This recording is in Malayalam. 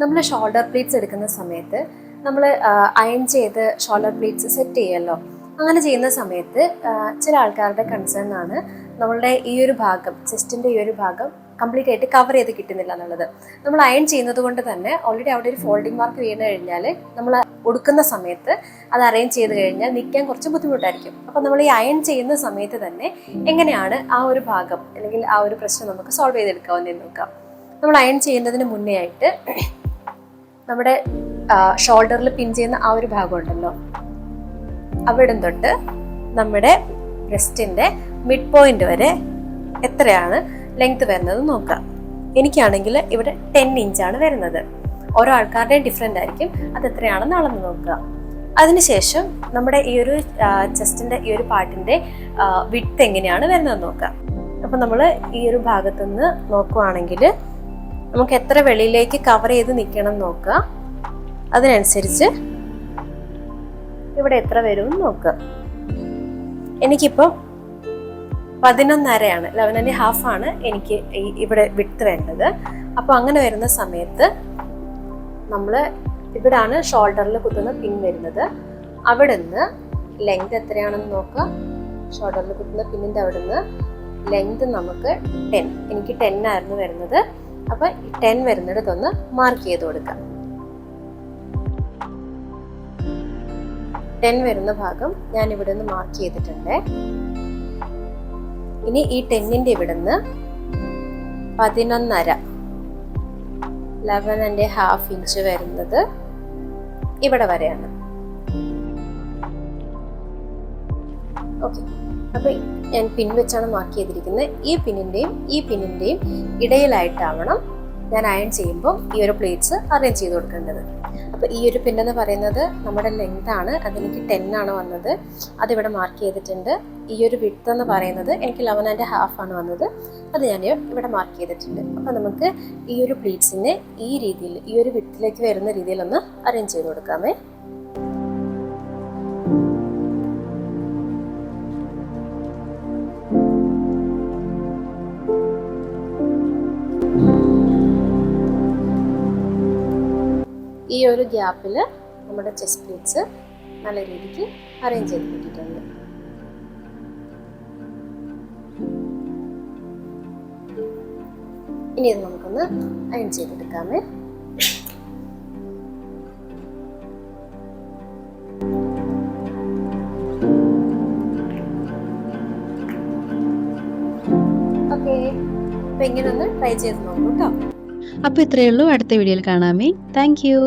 നമ്മൾ ഷോൾഡർ പ്ലീറ്റ്സ് എടുക്കുന്ന സമയത്ത് നമ്മൾ അയൺ ചെയ്ത് ഷോൾഡർ പ്ലീറ്റ്സ് സെറ്റ് ചെയ്യുമല്ലോ. അങ്ങനെ ചെയ്യുന്ന സമയത്ത് ചില ആൾക്കാരുടെ കൺസേൺ ആണ് നമ്മളുടെ ഈ ഒരു ഭാഗം, ചെസ്റ്റിൻ്റെ ഈ ഒരു ഭാഗം കംപ്ലീറ്റ് ആയിട്ട് കവർ ചെയ്ത് കിട്ടുന്നില്ല എന്നുള്ളത്. നമ്മൾ അയൺ ചെയ്യുന്നത് കൊണ്ട് തന്നെ ഓൾറെഡി അവിടെ ഒരു ഫോൾഡിങ് മാർക്ക് വീണ് കഴിഞ്ഞാൽ നമ്മൾ ഉടുക്കുന്ന സമയത്ത് അത് അറേഞ്ച് ചെയ്ത് കഴിഞ്ഞാൽ നിൽക്കാൻ കുറച്ച് ബുദ്ധിമുട്ടായിരിക്കും. അപ്പോൾ നമ്മൾ ഈ അയൺ ചെയ്യുന്ന സമയത്ത് തന്നെ എങ്ങനെയാണ് ആ ഒരു ഭാഗം അല്ലെങ്കിൽ ആ ഒരു പ്രശ്നം നമുക്ക് സോൾവ് ചെയ്തെടുക്കാവുന്നതെന്ന് നോക്കാം. നമ്മൾ അയൺ ചെയ്യുന്നതിന് മുന്നേ ആയിട്ട് നമ്മുടെ ഷോൾഡറിൽ പിൻ ചെയ്യുന്ന ആ ഒരു ഭാഗം ഉണ്ടല്ലോ, അവിടെ തൊട്ട് നമ്മുടെ ബ്രസ്റ്റിൻ്റെ മിഡ് പോയിന്റ് വരെ എത്രയാണ് ലെങ്ത് വരുന്നത് നോക്കാം. എനിക്കാണെങ്കിൽ ഇവിടെ 10 ഇഞ്ചാണ് വരുന്നത്. ഓരോ ആൾക്കാരുടെയും ഡിഫറെൻ്റ് ആയിരിക്കും. അത് എത്രയാണെന്ന് അളന്ന് നോക്കുക. അതിനുശേഷം നമ്മുടെ ഈ ഒരു ചെസ്റ്റിൻ്റെ ഈ ഒരു പാർട്ടിൻ്റെ വിഡ്ത്ത് എങ്ങനെയാണ് വരുന്നത് നോക്കാം. അപ്പം നമ്മൾ ഈ ഒരു ഭാഗത്തുനിന്ന് നോക്കുവാണെങ്കിൽ നമുക്ക് എത്ര വെളിയിലേക്ക് കവർ ചെയ്ത് നിൽക്കണം നോക്കുക. അതിനനുസരിച്ച് ഇവിടെ എത്ര വരും നോക്കുക. എനിക്കിപ്പം 11.5 11.5 ആണ് എനിക്ക് ഇവിടെ വിഡ്ത്ത് വേണ്ടത്. അപ്പോൾ അങ്ങനെ വരുന്ന സമയത്ത് നമ്മൾ ഇവിടാണ് ഷോൾഡറിൽ കുത്തുന്ന പിൻ വരുന്നത്. അവിടെ നിന്ന് ലെങ്ത് എത്രയാണെന്ന് നോക്കുക. ഷോൾഡറിൽ കുത്തുന്ന പിന്നിൻ്റെ അവിടെ നിന്ന് ലെങ്ത് നമുക്ക് 10, എനിക്ക് 10 ആയിരുന്നു വരുന്നത്. അപ്പോൾ 10 വരുന്നിടത്തൊന്ന് മാർക്ക് ചെയ്ത് കൊടുക്കാം. 10 വരുന്ന ഭാഗം ഞാൻ ഇവിടെ നിന്ന് മാർക്ക് ചെയ്തിട്ടുണ്ട്. ഇനി ഈ 10ൻ്റെ ഇവിടെ നിന്ന് 11.5 ഇഞ്ച് വരുന്നത് ഇവിടെ വരെയാണ്. ഓക്കെ, അപ്പോൾ ഞാൻ പിൻ വെച്ചാണ് മാർക്ക് ചെയ്തിരിക്കുന്നത്. ഈ പിന്നിൻ്റെയും ഇടയിലായിട്ടാവണം ഞാൻ അയൺ ചെയ്യുമ്പോൾ ഈ ഒരു പ്ലേറ്റ്സ് അറേഞ്ച് ചെയ്ത് കൊടുക്കേണ്ടത്. അപ്പോൾ ഈ ഒരു പിന്നെന്ന് പറയുന്നത് നമ്മുടെ ലെങ്ത് ആണ്. അതെനിക്ക് 10 ആണ് വന്നത്. അതിവിടെ മാർക്ക് ചെയ്തിട്ടുണ്ട്. ഈ ഒരു വിഡ്ത്ത് എന്ന് പറയുന്നത് എനിക്ക് 11.5 ആണ് വന്നത്. അത് ഞാൻ ഇവിടെ മാർക്ക് ചെയ്തിട്ടുണ്ട്. അപ്പോൾ നമുക്ക് ഈ ഒരു പ്ലേറ്റ്സിനെ ഈ രീതിയിൽ, ഈ ഒരു വിഡ്ത്തിലേക്ക് വരുന്ന രീതിയിലൊന്ന് അറേഞ്ച് ചെയ്ത് കൊടുക്കാമേ. ഈ ഒരു ഗ്യാപ്പിൽ നമ്മുടെ ചെസ്റ്റ് പ്ലേറ്റ്സ് നല്ല രീതിക്ക് അറേഞ്ച് ചെയ്ത് കിട്ടിയിട്ടുണ്ട്. ഇനി ഇത് നമുക്കൊന്ന് അയൺ ചെയ്തെടുക്കാമേ. ഓക്കെ, അപ്പം ഇങ്ങനെ ഒന്ന് ട്രൈ ചെയ്ത് നോക്കൂ കേട്ടോ. അപ്പോൾ ഇത്രയേ ഉള്ളൂ. അടുത്ത വീഡിയോയിൽ കാണാമേ. Thank you.